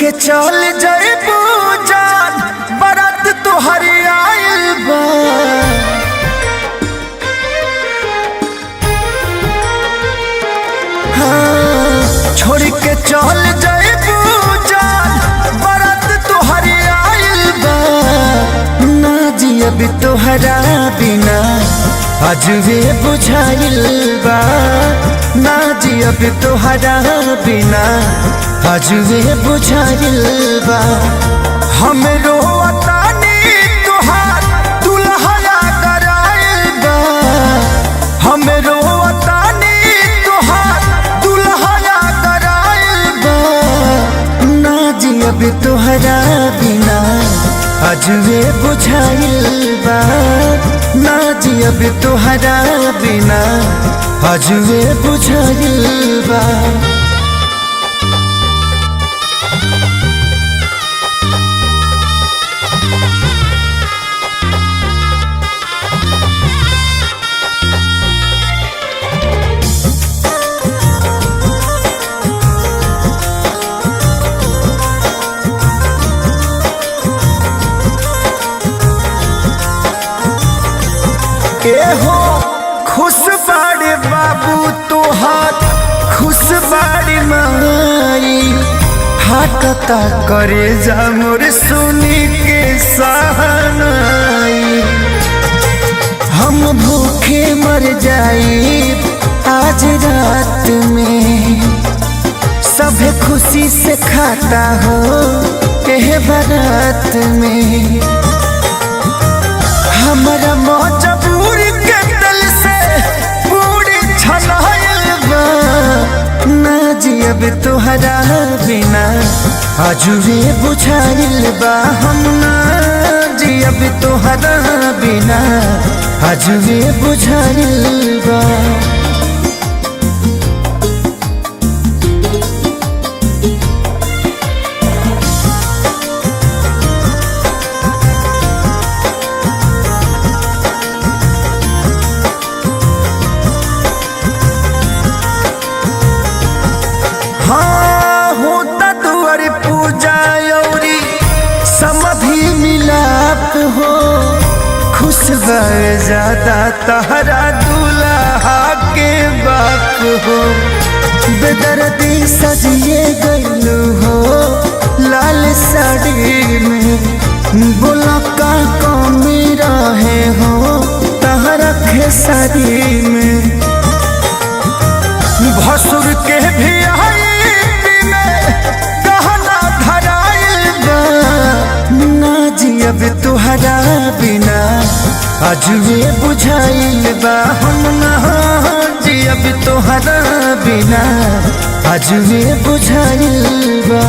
के चल जइबू जान बारात तोहरी आइल बा। हाँ, छोड़ के चल जइबू जान बारात तोहरी आइल बा। ना जियब तोहरा बिना अजबे बुझाइल बा। ना जियब तोहरा बिना अजबे बुझाइल बा। हम रोवतानी तोहार दुल्हया कराइल बा। हम रोवतानी तोहार दुल्हया कराइल बा। ना जियब तोहरा बिना अजबे बुझाइल बा। ना जियब तोहरा बिना अजबे बुझाइल बा। हो खुश बाड़े बाबू तोहार खुश बाड़ी माई। हाकता करे जा मोर सुनी के सहनाई। हम भूखे मर जाई आज रात में। सब खुशी से खाता हो एह बारात में। हमारा मजबूर के दिल से पूरी छनाइल बा। ना जियब तोहरा बिना अजबे बुझाइल बा। हम ना जियब तोहरा बिना अजबे बुझाइल बा। हाँ होता दुआर पूजा औरी समधि मिलाप हो। खुश भर ज्यादा तहरा दूल्हा के बाप हो। बेदर्दी सजिए गइलू हो लाल साड़ी में। बोला का कमी रहे हो तहरा खेसारी में। भसुर के भी जियब तोहरा बिना अजबे बुझाइल बा। हम ना जियब तोहरा बिना अजबे बुझाइल बा।